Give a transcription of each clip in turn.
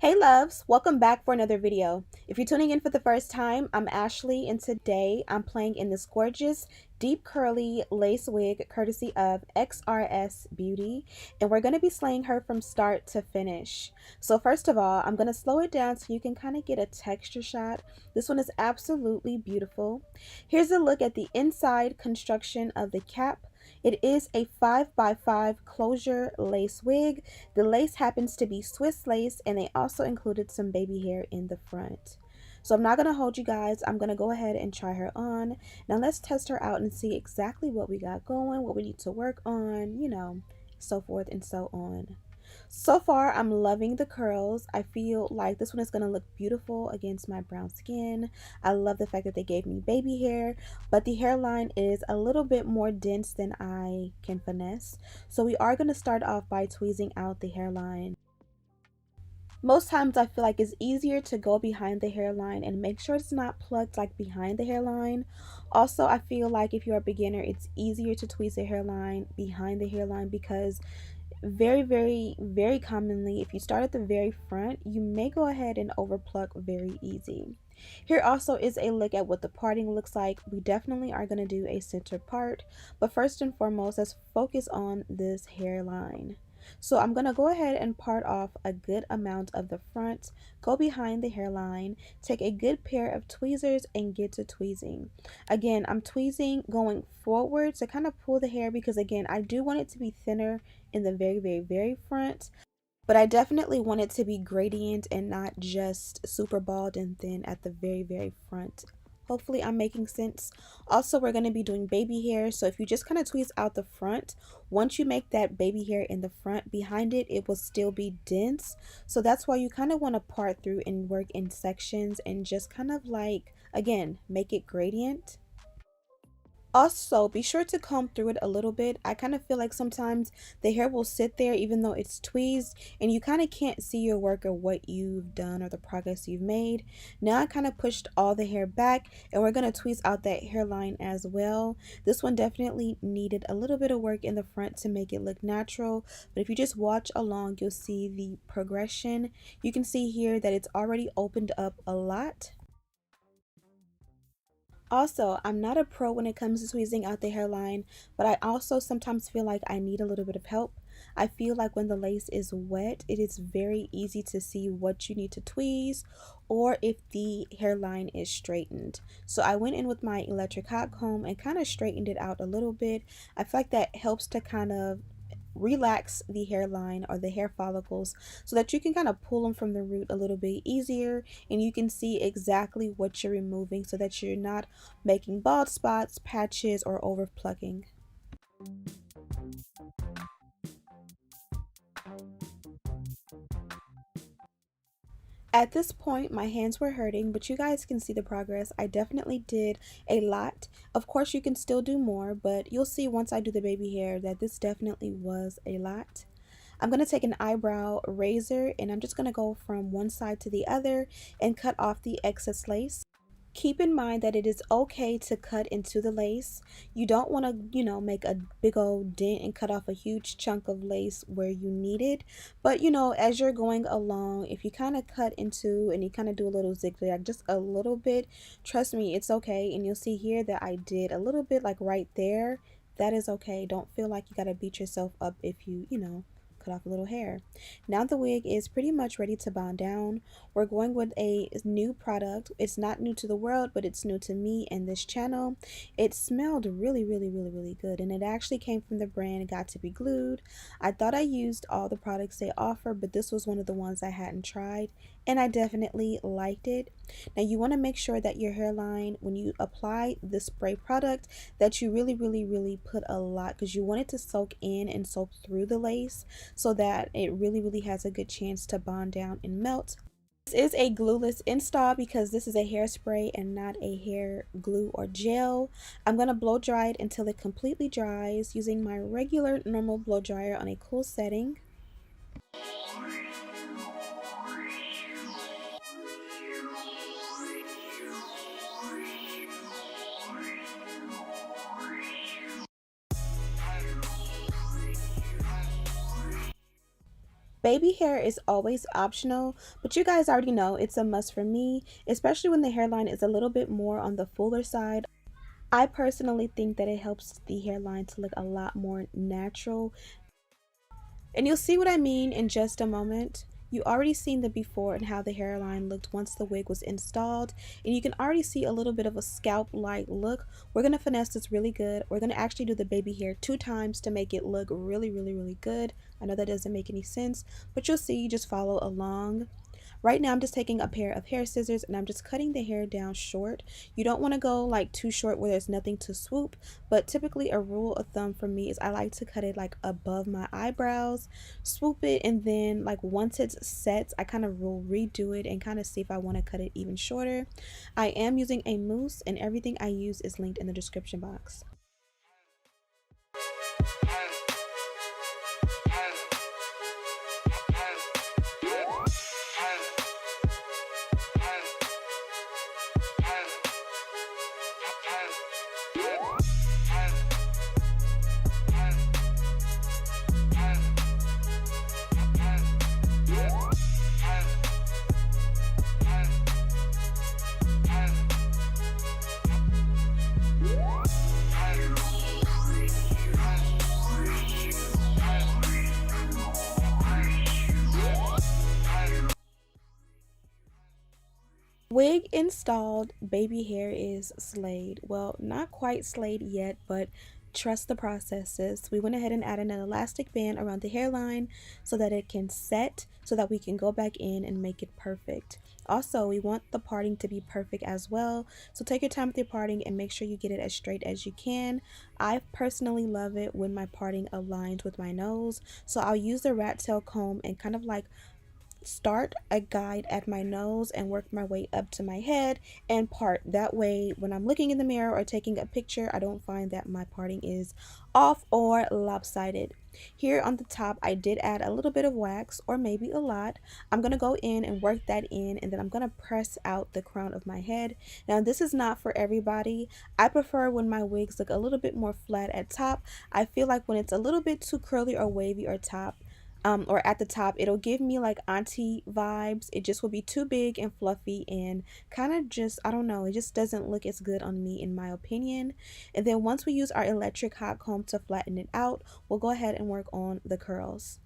Hey loves, welcome back for another video. If you're tuning in for the first time, I'm Ashley and today I'm playing in this gorgeous deep curly lace wig courtesy of XRS Beauty, and we're going to be slaying her from start to finish. So first of all, I'm going to slow it down so you can kind of get a texture shot. This one is absolutely beautiful. Here's a look at the inside construction of the cap. It is a 5x5 closure lace wig. The lace happens to be Swiss lace, and they also included some baby hair in the front. So I'm not going to hold you guys. I'm going to go ahead and try her on. Now let's test her out and see exactly what we got going, what we need to work on, so forth and so on. So far, I'm loving the curls. I feel like this one is going to look beautiful against my brown skin. I love the fact that they gave me baby hair, but the hairline is a little bit more dense than I can finesse. So we are going to start off by tweezing out the hairline. Most times I feel like it's easier to go behind the hairline and make sure it's not plucked like behind the hairline. Also, I feel like if you're a beginner, it's easier to tweeze the hairline behind the hairline because very commonly, if you start at the very front, you may go ahead and overpluck very easy. Here also is a look at what the parting looks like. We definitely are going to do a center part, but first and foremost, let's focus on this hairline. So I'm going to go ahead and part off a good amount of the front, go behind the hairline, take a good pair of tweezers and get to tweezing. Again, I'm tweezing going forward to kind of pull the hair because again, I do want it to be thinner in the very front, but I definitely want it to be gradient and not just super bald and thin at the very front. Hopefully I'm making sense. Also, we're going to be doing baby hair, so if you just kind of tweeze out the front, once you make that baby hair in the front, behind it, it will still be dense. So that's why you kind of want to part through and work in sections and just kind of like, again, make it gradient. Also, be sure to comb through it a little bit. I kind of feel like sometimes the hair will sit there even though it's tweezed and you kind of can't see your work or what you've done or the progress you've made. Now I kind of pushed all the hair back and we're going to tweeze out that hairline as well. This one definitely needed a little bit of work in the front to make it look natural, but if you just watch along, you'll see the progression. You can see here that it's already opened up a lot. Also, I'm not a pro when it comes to tweezing out the hairline, but I also sometimes feel like I need a little bit of help. I feel like when the lace is wet, it is very easy to see what you need to tweeze or if the hairline is straightened. So I went in with my electric hot comb and kind of straightened it out a little bit. I feel like that helps to kind of relax the hairline or the hair follicles so that you can kind of pull them from the root a little bit easier and you can see exactly what you're removing so that you're not making bald spots, patches, or over plucking. At this point, my hands were hurting, but you guys can see the progress. I definitely did a lot. Of course, you can still do more, but you'll see once I do the baby hair that this definitely was a lot. I'm going to take an eyebrow razor and I'm just going to go from one side to the other and cut off the excess lace. Keep in mind that it is okay to cut into the lace. You don't want to, make a big old dent and cut off a huge chunk of lace where you need it. But, as you're going along, if you kind of cut into and you kind of do a little zigzag, just a little bit, trust me, it's okay. And you'll see here that I did a little bit like right there. That is okay. Don't feel like you got to beat yourself up if you, cut off a little hair. Now the wig is pretty much ready to bond down. We're going with a new product. It's not new to the world, but it's new to me and this channel. It smelled really good, and it actually came from the brand Got to Be Glued. I thought I used all the products they offer, but this was one of the ones I hadn't tried, and I definitely liked it. Now you want to make sure that your hairline, when you apply the spray product, that you really put a lot because you want it to soak in and soak through the lace so that it really has a good chance to bond down and melt. This is a glueless install because this is a hairspray and not a hair glue or gel. I'm going to blow dry it until it completely dries using my regular normal blow dryer on a cool setting. Baby hair is always optional, but you guys already know it's a must for me, especially when the hairline is a little bit more on the fuller side. I personally think that it helps the hairline to look a lot more natural, and you'll see what I mean in just a moment. You already seen the before and how the hairline looked once the wig was installed, and you can already see a little bit of a scalp-like look. We're going to finesse this really good. We're going to actually do the baby hair 2 times to make it look really good. I know that doesn't make any sense, but you'll see, just follow along. Right now I'm just taking a pair of hair scissors and I'm just cutting the hair down short. You don't want to go like too short where there's nothing to swoop, but typically a rule of thumb for me is I like to cut it like above my eyebrows, swoop it, and then like once it's set, I kind of will redo it and kind of see if I want to cut it even shorter. I am using a mousse and everything I use is linked in the description box. Wig installed, baby hair is slayed. Well, not quite slayed yet, but trust the processes. We went ahead and added an elastic band around the hairline so that it can set, so that we can go back in and make it perfect. Also, we want the parting to be perfect as well, so take your time with your parting and make sure you get it as straight as you can. I personally love it when my parting aligns with my nose, so I'll use the rat tail comb and kind of like start a guide at my nose and work my way up to my head and part. That way when I'm looking in the mirror or taking a picture, I don't find that my parting is off or lopsided. Here on the top I did add a little bit of wax, or maybe a lot. I'm going to go in and work that in, and then I'm going to press out the crown of my head. Now this is not for everybody. I prefer when my wigs look a little bit more flat at top. I feel like when it's a little bit too curly or wavy or or at the top, it'll give me like auntie vibes. It just will be too big and fluffy and kind of just, I don't know, it just doesn't look as good on me in my opinion. And then once we use our electric hot comb to flatten it out, we'll go ahead and work on the curls.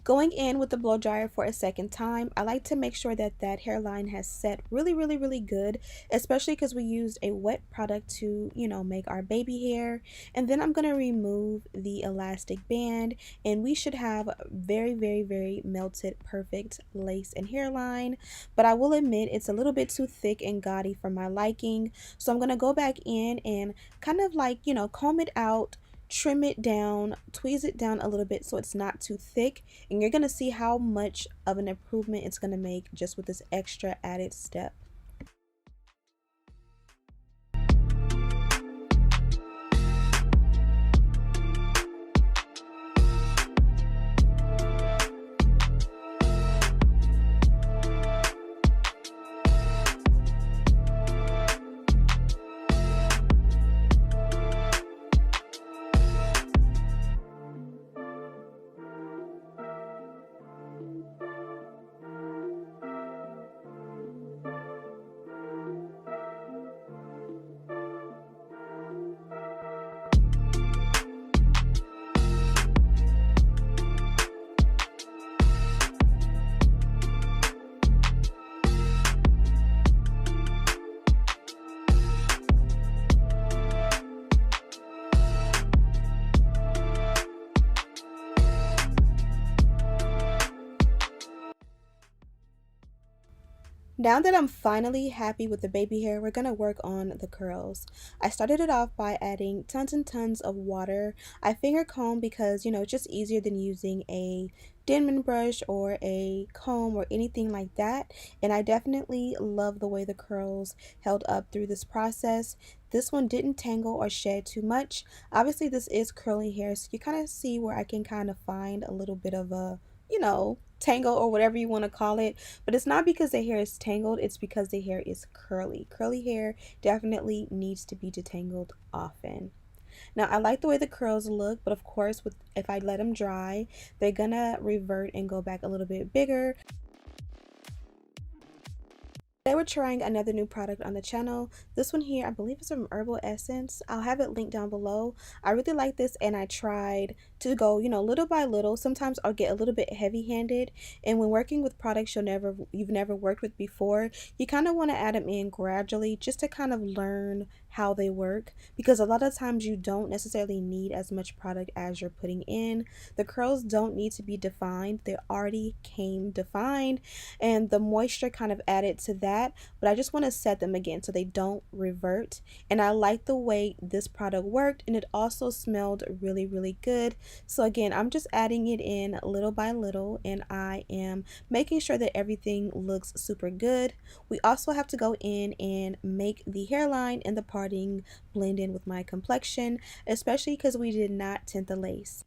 Going in with the blow dryer for a second time, I like to make sure that that hairline has set really good, especially because we used a wet product to, you know, make our baby hair. And then I'm going to remove the elastic band, and we should have very melted perfect lace and hairline. But I will admit it's a little bit too thick and gaudy for my liking, so I'm going to go back in and kind of like, you know, comb it out, trim it down, tweeze it down a little bit so it's not too thick, and you're gonna see how much of an improvement it's gonna make just with this extra added step. Now that I'm finally happy with the baby hair, we're going to work on the curls. I started it off by adding tons and tons of water. I finger comb because, it's just easier than using a Denman brush or a comb or anything like that. And I definitely love the way the curls held up through this process. This one didn't tangle or shed too much. Obviously, this is curly hair, so you kind of see where I can kind of find a little bit of a, tangle or whatever you want to call it. But it's not because the hair is tangled, it's because the hair is curly. Curly hair definitely needs to be detangled often. Now, I like the way the curls look, but of course, if I let them dry, they're gonna revert and go back a little bit bigger. They were trying another new product on the channel. This one here, I believe it's from Herbal Essence. I'll have it linked down below. I really like this, and I tried to go, little by little. Sometimes I'll get a little bit heavy-handed, and when working with products you've never worked with before, you kind of want to add them in gradually just to kind of learn how they work, because a lot of times you don't necessarily need as much product as you're putting in. The curls don't need to be defined. They already came defined, and the moisture kind of added to that, but I just want to set them again so they don't revert. And I like the way this product worked, and it also smelled really, really good. So again, I'm just adding it in little by little, and I am making sure that everything looks super good. We also have to go in and make the hairline and the parting blend in with my complexion, especially because we did not tint the lace.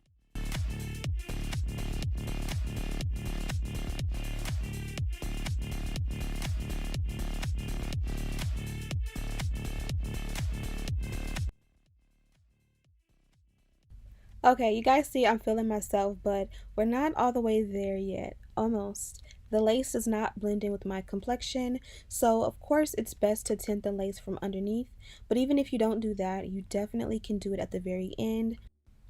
Okay, you guys see I'm feeling myself, but we're not all the way there yet. Almost. The lace does not blend in with my complexion, so of course it's best to tint the lace from underneath, but even if you don't do that, you definitely can do it at the very end.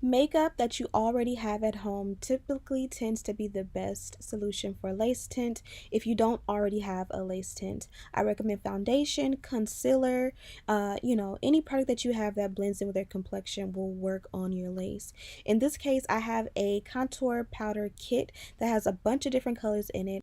Makeup that you already have at home typically tends to be the best solution for lace tint if you don't already have a lace tint. I recommend foundation, concealer, any product that you have that blends in with your complexion will work on your lace. In this case, I have a contour powder kit that has a bunch of different colors in it.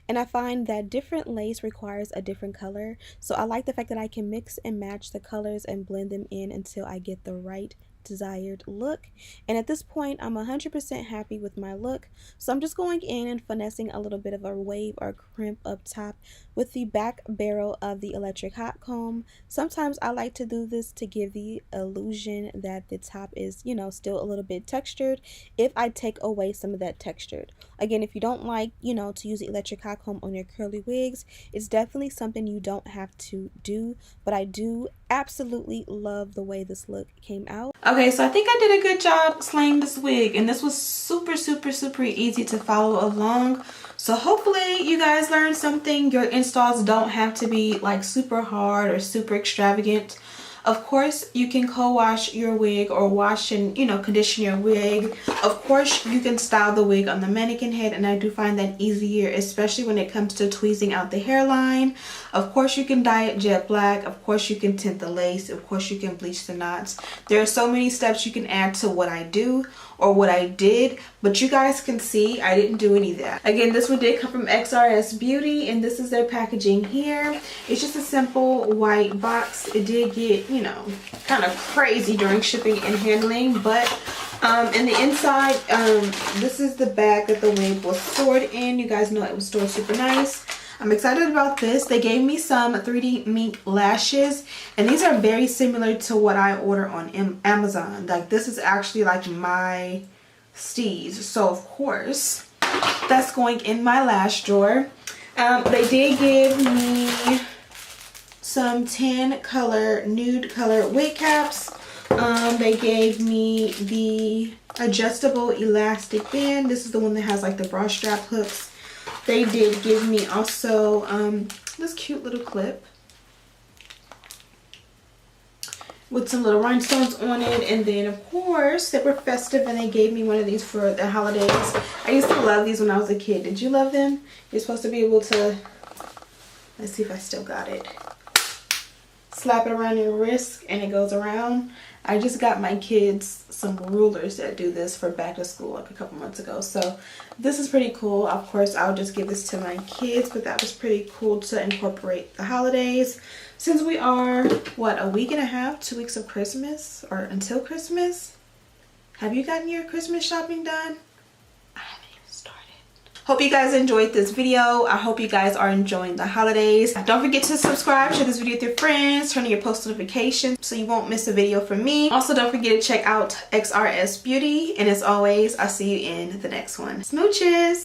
And I find that different lace requires a different color. So I like the fact that I can mix and match the colors and blend them in until I get the right desired look. And at this point, I'm 100% happy with my look. So I'm just going in and finessing a little bit of a wave or crimp up top with the back barrel of the electric hot comb. Sometimes I like to do this to give the illusion that the top is, still a little bit textured if I take away some of that textured. Again, if you don't like, to use the electric hot comb on your curly wigs, it's definitely something you don't have to do, but I do absolutely love the way this look came out. Okay, so I think I did a good job slaying this wig, and this was super, super, super easy to follow along. So hopefully you guys learned something. Your installs don't have to be like super hard or super extravagant. Of course, you can co-wash your wig or wash and, condition your wig. Of course, you can style the wig on the mannequin head, and I do find that easier, especially when it comes to tweezing out the hairline. Of course, you can dye it jet black. Of course, you can tint the lace. Of course, you can bleach the knots. There are so many steps you can add to what I do or what I did, but you guys can see I didn't do any of that. Again, this one did come from XRSBeauty, and this is their packaging here. It's just a simple white box. It did get, kind of crazy during shipping and handling, but in the inside, this is the bag that the wig was stored in. You guys know it was stored super nice. I'm excited about this. They gave me some 3D mink lashes, and these are very similar to what I order on Amazon. Like, this is actually like my steez. So of course that's going in my lash drawer. They did give me some tan color, nude color wig caps. They gave me the adjustable elastic band. This is the one that has like the bra strap hooks. They did give me also this cute little clip with some little rhinestones on it, and then of course they were festive and they gave me one of these for the holidays. I used to love these when I was a kid. Did you love them? You're supposed to be able to, let's see if I still got it, slap it around your wrist and it goes around. I just got my kids some rulers that do this for back to school like a couple months ago. So this is pretty cool. Of course, I'll just give this to my kids, but that was pretty cool to incorporate the holidays. Since we are, what, a week and a half, 2 weeks of Christmas, or until Christmas? Have you gotten your Christmas shopping done? I haven't even started. Hope you guys enjoyed this video. I hope you guys are enjoying the holidays. Don't forget to subscribe, share this video with your friends, turn on your post notifications so you won't miss a video from me. Also, don't forget to check out XRS Beauty. And as always, I'll see you in the next one. Smooches!